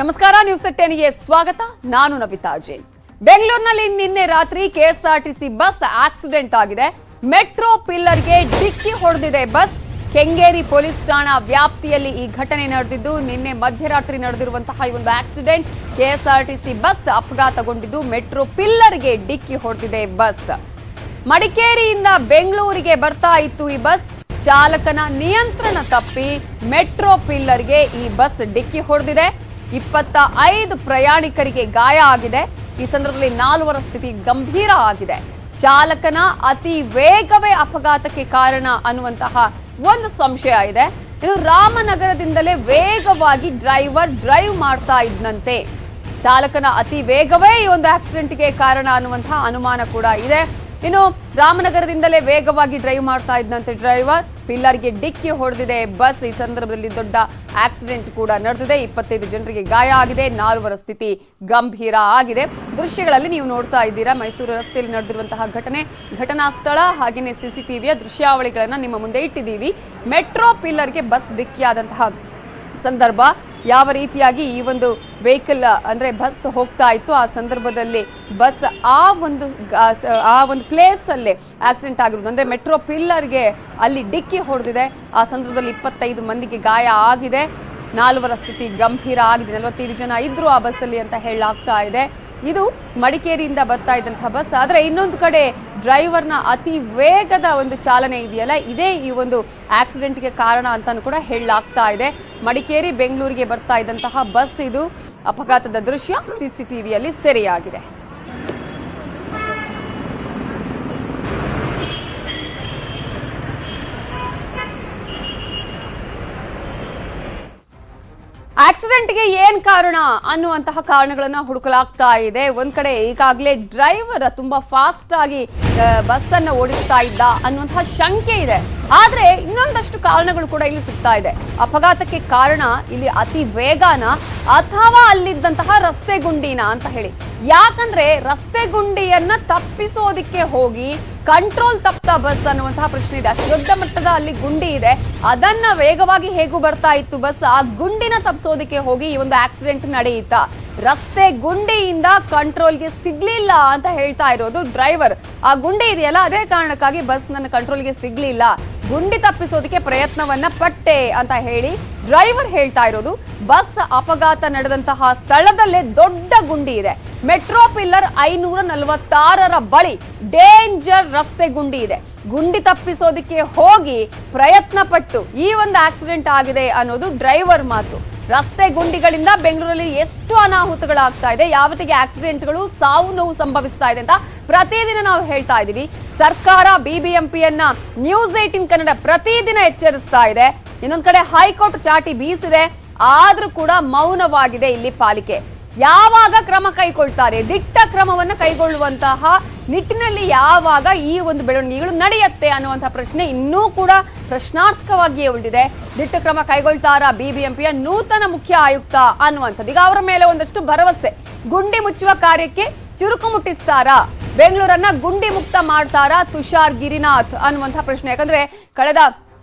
ನಮಸ್ಕಾರ, ನ್ಯೂಸ್ 10ಗೆ ಸ್ವಾಗತ. ನಾನು ನವಿತಾ ಜೈನ್. ಬೆಂಗಳೂರಿನಲ್ಲಿ ನಿನ್ನೆ ರಾತ್ರಿ ಕೆಎಸ್ಆರ್ಟಿಸಿ ಬಸ್ ಆಕ್ಸಿಡೆಂಟ್ ಆಗಿದೆ. ಮೆಟ್ರೋ ಪಿಲ್ಲರ್ಗೆ ಡಿಕ್ಕಿ ಹೊಡೆದಿದೆ ಬಸ್. ಕೆಂಗೇರಿ ಪೊಲೀಸ್ ಠಾಣಾ ವ್ಯಾಪ್ತಿಯಲ್ಲಿ ಈ ಘಟನೆ ನಡೆದಿದ್ದು, ನಿನ್ನೆ ಮಧ್ಯರಾತ್ರಿ ನಡೆದಿರುವಂತಹ ಈ ಒಂದು ಆಕ್ಸಿಡೆಂಟ್. ಕೆಎಸ್ಆರ್ಟಿಸಿ ಬಸ್ ಅಪಘಾತಗೊಂಡಿದ್ದು ಮೆಟ್ರೋ ಪಿಲ್ಲರ್ಗೆ ಡಿಕ್ಕಿ ಹೊಡೆದಿದೆ ಬಸ್. ಮಡಿಕೇರಿಯಿಂದ ಬೆಂಗಳೂರಿಗೆ ಬರ್ತಾ ಇತ್ತು ಈ ಬಸ್. ಚಾಲಕನ ನಿಯಂತ್ರಣ ತಪ್ಪಿ ಮೆಟ್ರೋ ಪಿಲ್ಲರ್ಗೆ ಈ ಬಸ್ ಡಿಕ್ಕಿ ಹೊಡೆದಿದೆ. 25 ಪ್ರಯಾಣಿಕರಿಗೆ ಗಾಯ ಆಗಿದೆ. ಈ ಸಂದರ್ಭದಲ್ಲಿ 4ವರ ಸ್ಥಿತಿ ಗಂಭೀರ ಆಗಿದೆ. ಚಾಲಕನ ಅತಿ ವೇಗವೇ ಅಪಘಾತಕ್ಕೆ ಕಾರಣ ಅನ್ನುವಂತಹ ಒಂದು ಸಂಶಯ ಇದೆ. ಇನ್ನು ರಾಮನಗರದಿಂದಲೇ ವೇಗವಾಗಿ ಡ್ರೈವ್ ಮಾಡ್ತಾ ಇದ್ದಂತೆ ಚಾಲಕನ ಅತಿ ವೇಗವೇ ಈ ಒಂದು ಆಕ್ಸಿಡೆಂಟ್ಗೆ ಕಾರಣ ಅನ್ನುವಂತಹ ಅನುಮಾನ ಕೂಡ ಇದೆ. ಇನ್ನು ರಾಮನಗರದಿಂದಲೇ ವೇಗವಾಗಿ ಡ್ರೈವ್ ಮಾಡ್ತಾ ಇದ್ದಂತೆ ಡ್ರೈವರ್ ಪಿಲ್ಲರ್ಗೆ ಡಿಕ್ಕಿ ಹೊಡೆದಿದೆ ಬಸ್. ಈ ಸಂದರ್ಭದಲ್ಲಿ ದೊಡ್ಡ ಆಕ್ಸಿಡೆಂಟ್ ಕೂಡ ನಡೆದಿದೆ. 25 ಜನರಿಗೆ ಗಾಯ ಆಗಿದೆ. 4ವರ ಸ್ಥಿತಿ ಗಂಭೀರ ಆಗಿದೆ. ದೃಶ್ಯಗಳಲ್ಲಿ ನೀವು ನೋಡ್ತಾ ಇದ್ದೀರಾ, ಮೈಸೂರು ರಸ್ತೆಯಲ್ಲಿ ನಡೆದಿರುವಂತಹ ಘಟನಾ ಸ್ಥಳ ಹಾಗೆಯೇ ಸಿಸಿಟಿವಿಯ ದೃಶ್ಯಾವಳಿಗಳನ್ನ ನಿಮ್ಮ ಮುಂದೆ ಇಟ್ಟಿದ್ದೀವಿ. ಮೆಟ್ರೋ ಪಿಲ್ಲರ್ಗೆ ಬಸ್ ಡಿಕ್ಕಿಯಾದಂತಹ ಸಂದರ್ಭ, ಯಾವ ರೀತಿಯಾಗಿ ಈ ಒಂದು ವೆಹಿಕಲ್ ಅಂದ್ರೆ ಬಸ್ ಹೋಗ್ತಾ ಇತ್ತು, ಆ ಸಂದರ್ಭದಲ್ಲಿ ಬಸ್ ಆ ಒಂದು ಪ್ಲೇಸ್ ಅಲ್ಲೇ ಆಕ್ಸಿಡೆಂಟ್ ಆಗಿರೋದು. ಅಂದ್ರೆ ಮೆಟ್ರೋ ಪಿಲ್ಲರ್ಗೆ ಅಲ್ಲಿ ಡಿಕ್ಕಿ ಹೊಡೆದಿದೆ. ಆ ಸಂದರ್ಭದಲ್ಲಿ 25 ಮಂದಿಗೆ ಗಾಯ ಆಗಿದೆ. 4ವರ ಸ್ಥಿತಿ ಗಂಭೀರ ಆಗಿದೆ. 45 ಜನ ಇದ್ರು ಆ ಬಸ್ಸಲ್ಲಿ ಅಂತ ಹೇಳಲಾಗ್ತಾ ಇದೆ. ಇದು ಮಡಿಕೇರಿಯಿಂದ ಬರ್ತಾ ಇದ್ದಂತಹ ಬಸ್. ಆದರೆ ಇನ್ನೊಂದು ಕಡೆ ಡ್ರೈವರ್ನ ಅತಿ ವೇಗದ ಒಂದು ಚಾಲನೆ ಇದೆಯಲ್ಲ, ಇದೇ ಈ ಒಂದು ಆಕ್ಸಿಡೆಂಟ್ಗೆ ಕಾರಣ ಅಂತಾನು ಕೂಡ ಹೇಳಲಾಗ್ತಾ ಇದೆ. ಮಡಿಕೇರಿ ಬೆಂಗಳೂರಿಗೆ ಬರ್ತಾ ಇದ್ದಂತಹ ಬಸ್ ಇದು. ಅಪಘಾತದ ದೃಶ್ಯ ಸಿಸಿಟಿವಿಯಲ್ಲಿ ಸೆರೆಯಾಗಿದೆ. ಆಕ್ಸಿಡೆಂಟ್ಗೆ ಏನ್ ಕಾರಣ ಅನ್ನುವಂತಹ ಕಾರಣಗಳನ್ನ ಹುಡುಕಲಾಗ್ತಾ ಇದೆ. ಒಂದ್ ಕಡೆ ಈಗಾಗಲೇ ಡ್ರೈವರ್ ತುಂಬಾ ಫಾಸ್ಟ್ ಆಗಿ ಬಸ್ ಅನ್ನ ಓಡಿಸ್ತಾ ಇದ್ದ ಅನ್ನುವಂತಹ ಶಂಕೆ ಇದೆ. ಆದ್ರೆ ಇನ್ನೊಂದಷ್ಟು ಕಾರಣಗಳು ಕೂಡ ಇಲ್ಲಿ ಸಿಗ್ತಾ ಇದೆ. ಅಪಘಾತಕ್ಕೆ ಕಾರಣ ಇಲ್ಲಿ ಅತಿ ವೇಗನ ಅಥವಾ ಅಲ್ಲಿದ್ದಂತಹ ರಸ್ತೆ ಗುಂಡಿನ ಅಂತ ಹೇಳಿ. ಯಾಕಂದ್ರೆ ರಸ್ತೆ ಗುಂಡಿಯನ್ನ ತಪ್ಪಿಸೋದಿಕ್ಕೆ ಹೋಗಿ ಕಂಟ್ರೋಲ್ ತಪ್ತಾ ಬಸ್ ಅನ್ನುವಂತಹ ಪ್ರಶ್ನೆ ಇದೆ. ಅಷ್ಟು ದೊಡ್ಡ ಮಟ್ಟದ ಅಲ್ಲಿ ಗುಂಡಿ ಇದೆ, ಅದನ್ನ ವೇಗವಾಗಿ ಹೇಗೂ ಬರ್ತಾ ಇತ್ತು ಬಸ್, ಆ ಗುಂಡಿನ ತಪ್ಪಿಸೋದಿಕ್ಕೆ ಹೋಗಿ ಈ ಒಂದು ಆಕ್ಸಿಡೆಂಟ್ ನಡೆಯಿತಾ? ರಸ್ತೆ ಗುಂಡಿಯಿಂದ ಕಂಟ್ರೋಲ್ಗೆ ಸಿಗ್ಲಿಲ್ಲ ಅಂತ ಹೇಳ್ತಾ ಇರೋದು ಡ್ರೈವರ್. ಆ ಗುಂಡಿ ಇದೆಯಲ್ಲ, ಅದೇ ಕಾರಣಕ್ಕಾಗಿ ಬಸ್ ನನ್ನ ಕಂಟ್ರೋಲ್ಗೆ ಸಿಗ್ಲಿಲ್ಲ, ಗುಂಡಿ ತಪ್ಪಿಸೋದಕ್ಕೆ ಪ್ರಯತ್ನವನ್ನ ಪಟ್ಟೆ ಅಂತ ಹೇಳಿ ಡ್ರೈವರ್ ಹೇಳ್ತಾ ಇರೋದು. ಬಸ್ ಅಪಘಾತ ನಡೆದಂತಹ ಸ್ಥಳದಲ್ಲೇ ದೊಡ್ಡ ಗುಂಡಿ ಇದೆ. ಮೆಟ್ರೋ ಪಿಲ್ಲರ್ 546ರ ಬಳಿ ಡೇಂಜರ್ ರಸ್ತೆ ಗುಂಡಿ ಇದೆ. ಗುಂಡಿ ತಪ್ಪಿಸೋದಕ್ಕೆ ಹೋಗಿ ಪ್ರಯತ್ನ ಪಟ್ಟು ಈ ಒಂದು ಆಕ್ಸಿಡೆಂಟ್ ಆಗಿದೆ ಅನ್ನೋದು ಡ್ರೈವರ್ ಮಾತು. ರಸ್ತೆ ಗುಂಡಿಗಳಿಂದ ಬೆಂಗಳೂರಲ್ಲಿ ಎಷ್ಟು ಅನಾಹುತಗಳಾಗ್ತಾ ಇದೆ, ಯಾವತ್ತಿಗೆ ಆಕ್ಸಿಡೆಂಟ್ಗಳು, ಸಾವು ನೋವು ಸಂಭವಿಸ್ತಾ ಇದೆ ಅಂತ ಪ್ರತಿದಿನ ನಾವು ಹೇಳ್ತಾ ಇದೀವಿ. ಸರ್ಕಾರ ಬಿಬಿಎಂಪಿಯನ್ನ ನ್ಯೂಸ್ 18 ಕನ್ನಡ ಪ್ರತಿದಿನ ಎಚ್ಚರಿಸ್ತಾ ಇದೆ. ಇನ್ನೊಂದ್ ಕಡೆ ಹೈಕೋರ್ಟ್ ಚಾಟಿ ಬೀಸಿದೆ, ಆದ್ರೂ ಕೂಡ ಮೌನವಾಗಿದೆ ಇಲ್ಲಿ ಪಾಲಿಕೆ. ಯಾವಾಗ ಕ್ರಮ ಕೈಗೊಳ್ತಾರೆ, ದಿಟ್ಟ ಕ್ರಮವನ್ನು ಕೈಗೊಳ್ಳುವಂತಹ ನಿಟ್ಟಿನಲ್ಲಿ ಯಾವಾಗ ಈ ಒಂದು ಬೆಳವಣಿಗೆಗಳು ನಡೆಯುತ್ತೆ ಅನ್ನುವಂತಹ ಪ್ರಶ್ನೆ ಇನ್ನೂ ಕೂಡ ಪ್ರಶ್ನಾರ್ಥಕವಾಗಿಯೇ ಉಳಿದಿದೆ. ದಿಟ್ಟ ಕ್ರಮ ಕೈಗೊಳ್ತಾರಾ ಬಿಬಿಎಂಪಿಯ ನೂತನ ಮುಖ್ಯ ಆಯುಕ್ತ ಅನ್ನುವಂಥದ್ದು. ಈಗ ಅವರ ಮೇಲೆ ಒಂದಷ್ಟು ಭರವಸೆ. ಗುಂಡಿ ಮುಚ್ಚುವ ಕಾರ್ಯಕ್ಕೆ ಚುರುಕು ಮುಟ್ಟಿಸ್ತಾರಾ, ಬೆಂಗಳೂರನ್ನ ಗುಂಡಿ ಮುಕ್ತ ಮಾಡ್ತಾರಾ ತುಷಾರ್ ಗಿರಿನಾಥ್ ಅನ್ನುವಂತಹ ಪ್ರಶ್ನೆ. ಯಾಕಂದ್ರೆ ಕಳೆದ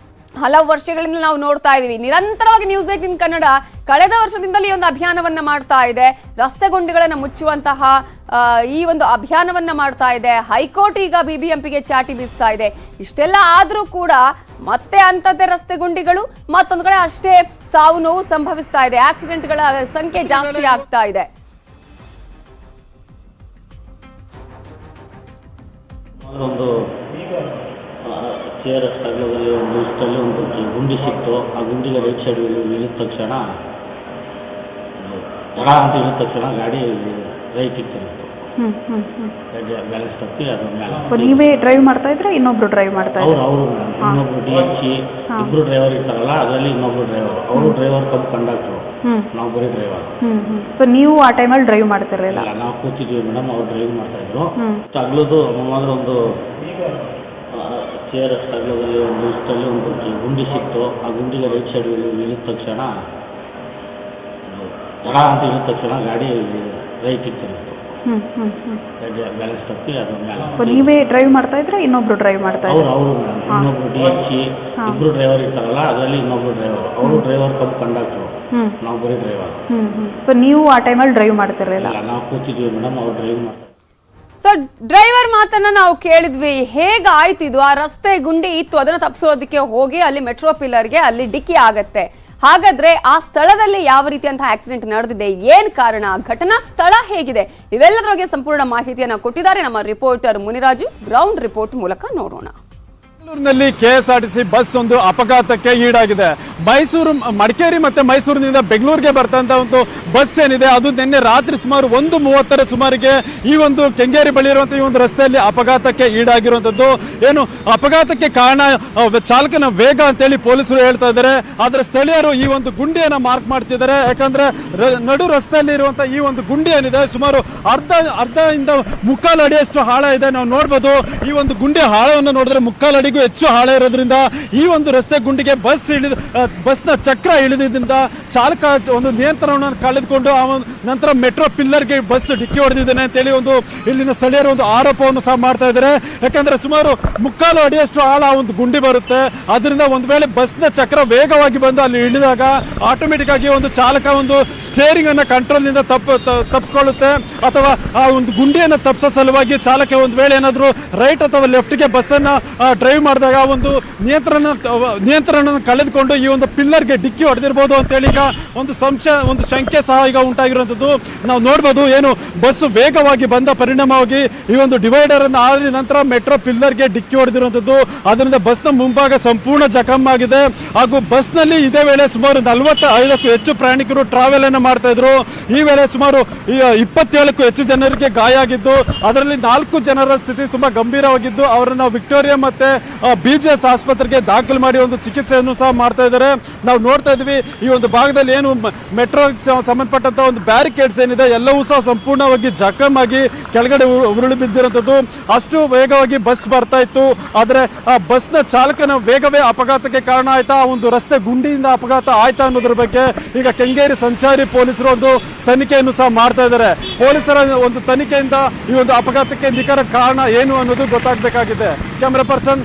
ಹಲವು ವರ್ಷಗಳಿಂದ ನಾವು ನೋಡ್ತಾ ಇದೀವಿ, ನಿರಂತರವಾಗಿ ನ್ಯೂಸ್ 18 ಕನ್ನಡ ಕಳೆದ ವರ್ಷದಿಂದಲೇ ಈ ಒಂದು ಅಭಿಯಾನವನ್ನ ಮಾಡ್ತಾ ಇದೆ. ರಸ್ತೆ ಗುಂಡಿಗಳನ್ನ ಮುಚ್ಚುವಂತಹ ಈ ಒಂದು ಅಭಿಯಾನವನ್ನ ಮಾಡ್ತಾ ಇದೆ. ಹೈಕೋರ್ಟ್ ಈಗ ಬಿಬಿಎಂಪಿಗೆ ಚಾಟಿ ಬೀಸ್ತಾ ಇದೆ. ಇಷ್ಟೆಲ್ಲ ಆದ್ರೂ ಕೂಡ ಮತ್ತೆ ಅಂತದ್ದೇ ರಸ್ತೆ ಗುಂಡಿಗಳು, ಮತ್ತೊಂದು ಕಡೆ ಅಷ್ಟೇ ಸಾವು ನೋವು ಸಂಭವಿಸ್ತಾ ಇದೆ. ಆಕ್ಸಿಡೆಂಟ್ಗಳ ಸಂಖ್ಯೆ ಜಾಸ್ತಿ ಆಗ್ತಾ ಇದೆ. KRS ತಗಲದಲ್ಲಿ ಒಂದು ಇಷ್ಟಲ್ಲಿ ಒಂದು ಗುಂಡಿ ಸಿಕ್ತು. ಆ ಗುಂಡಿಗೆ ರೈಟ್ ಸೈಡ್ ಇಳಿದ ತಕ್ಷಣ ತಡ ಅಂತ ಇಳಿದ ತಕ್ಷಣ ಗಾಡಿ ರೈಟ್ ಇತ್ತು, ಬ್ಯಾಲೆನ್ಸ್ ತಪ್ಪಿ ಅದ್ರ ಮೇಲೆ. ನೀವೇ ಡ್ರೈವ್ ಮಾಡ್ತಾ ಇದ್ರೆ ಇನ್ನೊಬ್ರು ಡ್ರೈವ್ ಮಾಡ್ತಾ ಇದ್ರು? ಅವರು ಇನ್ನೊಬ್ರು DHC ಇಬ್ರು ಡ್ರೈವರ್ ಇರ್ತಾರಲ್ಲ, ಅದರಲ್ಲಿ ಇನ್ನೊಬ್ರು ಡ್ರೈವರ್, ಅವರು ಡ್ರೈವರ್ ಕಬ್ಬು ಕಂಡಕ್ಟರ್, ನಾವು ಬರೀ ಡ್ರೈವರ್. ಸೊ ನೀವು ಆ ಟೈಮಲ್ಲಿ ಡ್ರೈವ್ ಮಾಡ್ತಿರಲಿಲ್ಲ? ನಾವು ಕೂತಿದ್ವಿ ಮೇಡಮ್, ಅವ್ರು ಡ್ರೈವ್ ಮಾಡ್ತಾ ಇದ್ರು. ತಗಲದು ಮಾತ್ರ ಒಂದು KRS ತಗಲದಲ್ಲಿ ಒಂದು ಇಷ್ಟಲ್ಲಿ ಒಂದು ಗುಂಡಿ ಸಿಕ್ತು. ಆ ಗುಂಡಿಗೆ ರೈಟ್ ಸೈಡ್ ಇಳಿದ ತಕ್ಷಣ ತಡ ಅಂತ ಇಳಿದ ತಕ್ಷಣ ಗಾಡಿ ರೈಟ್ ಇತ್ತು. ಬ್ಯಾಲೆನ್ಸ್ ತಪ್ಪಿ ಅದ್ರ ಮೇಲೆ ಸೊ ನೀವೇ ಡ್ರೈವ್ ಮಾಡ್ತಾ ಇದ್ರೆ ಇನ್ನೊಬ್ರು ಡ್ರೈವ್ ಮಾಡ್ತಾ ಇದ್ರು? ಅವರು ಇನ್ನೊಬ್ರು DHC ಇಬ್ರು ಡ್ರೈವರ್ ಇರ್ತಾರಲ್ಲ ಅದರಲ್ಲಿ ಇನ್ನೊಬ್ರು ಡ್ರೈವರ್, ಅವರು ಡ್ರೈವರ್ ಕಮ್ ಕಂಡಕ್ಟ್ರು, ನಾವು ಬರೀ ಡ್ರೈವರ್. ಸೊ ನೀವು ಆ ಟೈಮಲ್ಲಿ ಡ್ರೈವ್ ಮಾಡ್ತಿರ್ಲಿಲ್ಲ? ಇಲ್ಲ, ನಾವು ಕೂತಿದ್ವಿ ಮೇಡಮ್, ಅವ್ರು ಡ್ರೈವ್ ಮಾಡ್ತಾರೆ. ಸೊ ಡ್ರೈವರ್ ಮಾತನ್ನ ನಾವು ಕೇಳಿದ್ವಿ. ಹೇಗಾಯ್ತು ಇದು? ಆ ರಸ್ತೆ ಗುಂಡಿ ಇತ್ತು, ಅದನ್ನ ತಪ್ಪಿಸೋದಕ್ಕೆ ಹೋಗಿ ಅಲ್ಲಿ ಮೆಟ್ರೋ ಪಿಲ್ಲರ್ಗೆ ಅಲ್ಲಿ ಡಿಕ್ಕಿ ಆಗತ್ತೆ. ಹಾಗಾದ್ರೆ ಆ ಸ್ಥಳದಲ್ಲಿ ಯಾವ ರೀತಿಯಂತಹ ಆಕ್ಸಿಡೆಂಟ್ ನಡೆದಿದೆ, ಏನ್ ಕಾರಣ, ಘಟನಾ ಸ್ಥಳ ಹೇಗಿದೆ, ಇವೆಲ್ಲದರ ಬಗ್ಗೆ ಸಂಪೂರ್ಣ ಮಾಹಿತಿಯನ್ನ ಕೊಟ್ಟಿದ್ದಾರೆ ನಮ್ಮ ರಿಪೋರ್ಟರ್ ಮುನಿರಾಜು. ಗ್ರೌಂಡ್ ರಿಪೋರ್ಟ್ ಮೂಲಕ ನೋಡೋಣ. ಬೆಂಗಳೂರಿನಲ್ಲಿ KSRTC ಬಸ್ ಒಂದು ಅಪಘಾತಕ್ಕೆ ಈಡಾಗಿದೆ. ಮಡಿಕೇರಿ ಮತ್ತೆ ಮೈಸೂರಿನಿಂದ ಬೆಂಗಳೂರಿಗೆ ಬರ್ತಂತ ಒಂದು ಬಸ್ ಏನಿದೆ ಅದು ನಿನ್ನೆ ರಾತ್ರಿ ಸುಮಾರು 1:30 ಸುಮಾರಿಗೆ ಈ ಒಂದು ಕೆಂಗೇರಿ ಬಳಿ ಇರುವಂತಹ ಈ ಒಂದು ರಸ್ತೆಯಲ್ಲಿ ಅಪಘಾತಕ್ಕೆ ಈಡಾಗಿರುವಂತದ್ದು. ಏನು ಅಪಘಾತಕ್ಕೆ ಕಾರಣ ಚಾಲಕನ ವೇಗ ಅಂತೇಳಿ ಪೊಲೀಸರು ಹೇಳ್ತಾ ಇದ್ದಾರೆ. ಆದ್ರೆ ಸ್ಥಳೀಯರು ಈ ಒಂದು ಗುಂಡಿಯನ್ನ ಮಾರ್ಕ್ ಮಾಡ್ತಿದ್ದಾರೆ. ಯಾಕಂದ್ರೆ ನಡು ರಸ್ತೆಯಲ್ಲಿ ಇರುವಂತಹ ಈ ಒಂದು ಗುಂಡಿ ಏನಿದೆ ಸುಮಾರು ಅರ್ಧ ಇಂದ ಮುಕ್ಕಾಲು ಅಡಿಯಷ್ಟು ಆಳ ಇದೆ. ನಾವು ನೋಡ್ಬೋದು ಈ ಒಂದು ಗುಂಡಿ ಆಳವನ್ನು ನೋಡಿದ್ರೆ ಮುಕ್ಕಾಲು ಅಡಿಗೂ ಹೆಚ್ಚು ಆಳ ಇರೋದ್ರಿಂದ ಈ ಒಂದು ರಸ್ತೆ ಗುಂಡಿಗೆ ಬಸ್ನ ಚಕ್ರ ಇಳಿದ್ರಿಂದ ಚಾಲಕ ಒಂದು ನಿಯಂತ್ರಣವನ್ನು ಕಳೆದುಕೊಂಡು ನಂತರ ಮೆಟ್ರೋ ಪಿಲ್ಲರ್ಗೆ ಬಸ್ ಡಿಕ್ಕಿ ಹೊಡೆದಿದ್ದಾನೆ ಅಂತೇಳಿ ಒಂದು ಇಲ್ಲಿನ ಸ್ಥಳೀಯರು ಒಂದು ಆರೋಪವನ್ನು ಸಹ ಮಾಡ್ತಾ ಇದ್ದಾರೆ. ಯಾಕಂದ್ರೆ ಸುಮಾರು ಮುಕ್ಕಾಲು ಅಡಿಯಷ್ಟು ಆಳ ಒಂದು ಗುಂಡಿ ಬರುತ್ತೆ. ಅದರಿಂದ ಒಂದು ವೇಳೆ ಬಸ್ನ ಚಕ್ರ ವೇಗವಾಗಿ ಬಂದು ಅಲ್ಲಿ ಇಳಿದಾಗ ಆಟೋಮೆಟಿಕ್ ಆಗಿ ಒಂದು ಚಾಲಕ ಒಂದು ಸ್ಟೇರಿಂಗ್ ಅನ್ನ ಕಂಟ್ರೋಲ್ ನಿಂದ ತಪ್ಪಿಸ್ಕೊಳ್ಳುತ್ತೆ, ಅಥವಾ ಆ ಒಂದು ಗುಂಡಿಯನ್ನು ತಪ್ಪಿಸೋ ಸಲುವಾಗಿ ಚಾಲಕ ಒಂದು ವೇಳೆ ಏನಾದ್ರು ರೈಟ್ ಅಥವಾ ಲೆಫ್ಟ್ಗೆ ಬಸ್ ಅನ್ನ ಡ್ರೈವ್ ಮಾಡಿದಾಗ ಒಂದು ನಿಯಂತ್ರಣ ಕಳೆದುಕೊಂಡು ಈ ಒಂದು ಪಿಲ್ಲರ್ಗೆ ಡಿಕ್ಕಿ ಹೊಡೆದಿರಬಹುದು ಅಂತೇಳಿ ಈಗ ಒಂದು ಶಂಕೆ ಸಹ ಈಗ ಉಂಟಾಗಿರುವಂತದ್ದು ನಾವು ನೋಡಬಹುದು. ಏನು ಬಸ್ ವೇಗವಾಗಿ ಬಂದ ಪರಿಣಾಮವಾಗಿ ಈ ಒಂದು ಡಿವೈಡರ್ ಅನ್ನು ಆದ ನಂತರ ಮೆಟ್ರೋ ಪಿಲ್ಲರ್ಗೆ ಡಿಕ್ಕಿ ಹೊಡೆದಿರುವಂತದ್ದು. ಅದರಿಂದ ಬಸ್ನ ಮುಂಭಾಗ ಸಂಪೂರ್ಣ ಜಖಮ್ ಆಗಿದೆ. ಹಾಗೂ ಬಸ್ನಲ್ಲಿ ಇದೇ ವೇಳೆ ಸುಮಾರು 45ಕ್ಕೂ ಹೆಚ್ಚು ಪ್ರಯಾಣಿಕರು ಟ್ರಾವೆಲ್ ಅನ್ನು ಮಾಡ್ತಾ ಇದ್ರು. ಈ ವೇಳೆ ಸುಮಾರು 27ಕ್ಕೂ ಹೆಚ್ಚು ಜನರಿಗೆ ಗಾಯ ಆಗಿದ್ದು, ಅದರಲ್ಲಿ 4 ಜನರ ಸ್ಥಿತಿ ತುಂಬಾ ಗಂಭೀರವಾಗಿದ್ದು ಅವರನ್ನ ವಿಕ್ಟೋರಿಯಾ ಮತ್ತೆ BGS ಆಸ್ಪತ್ರೆಗೆ ದಾಖಲು ಮಾಡಿ ಒಂದು ಚಿಕಿತ್ಸೆಯನ್ನು ಸಹ ಮಾಡ್ತಾ ಇದ್ದಾರೆ. ನಾವು ನೋಡ್ತಾ ಇದ್ವಿ ಈ ಒಂದು ಭಾಗದಲ್ಲಿ ಏನು ಮೆಟ್ರೋ ಸಂಬಂಧಪಟ್ಟಂತ ಒಂದು ಬ್ಯಾರಿಕೇಡ್ಸ್ ಏನಿದೆ ಎಲ್ಲವೂ ಸಹ ಸಂಪೂರ್ಣವಾಗಿ ಜಖಮ್ ಆಗಿ ಕೆಳಗಡೆ ಉರುಳಿ ಬಿದ್ದಿರುವಂತದ್ದು. ಅಷ್ಟು ವೇಗವಾಗಿ ಬಸ್ ಬರ್ತಾ ಇತ್ತು. ಆದ್ರೆ ಆ ಬಸ್ನ ಚಾಲಕನ ವೇಗವೇ ಅಪಘಾತಕ್ಕೆ ಕಾರಣ ಆಯ್ತಾ, ಒಂದು ರಸ್ತೆ ಗುಂಡಿಯಿಂದ ಅಪಘಾತ ಆಯ್ತಾ ಅನ್ನೋದ್ರ ಬಗ್ಗೆ ಈಗ ಕೆಂಗೇರಿ ಸಂಚಾರಿ ಪೊಲೀಸರು ಒಂದು ತನಿಖೆಯನ್ನು ಸಹ ಮಾಡ್ತಾ ಇದ್ದಾರೆ. ಪೊಲೀಸರ ಒಂದು ತನಿಖೆಯಿಂದ ಈ ಒಂದು ಅಪಘಾತಕ್ಕೆ ನಿಖರ ಕಾರಣ ಏನು ಅನ್ನೋದು ಗೊತ್ತಾಗಬೇಕಾಗಿದೆ. Camera person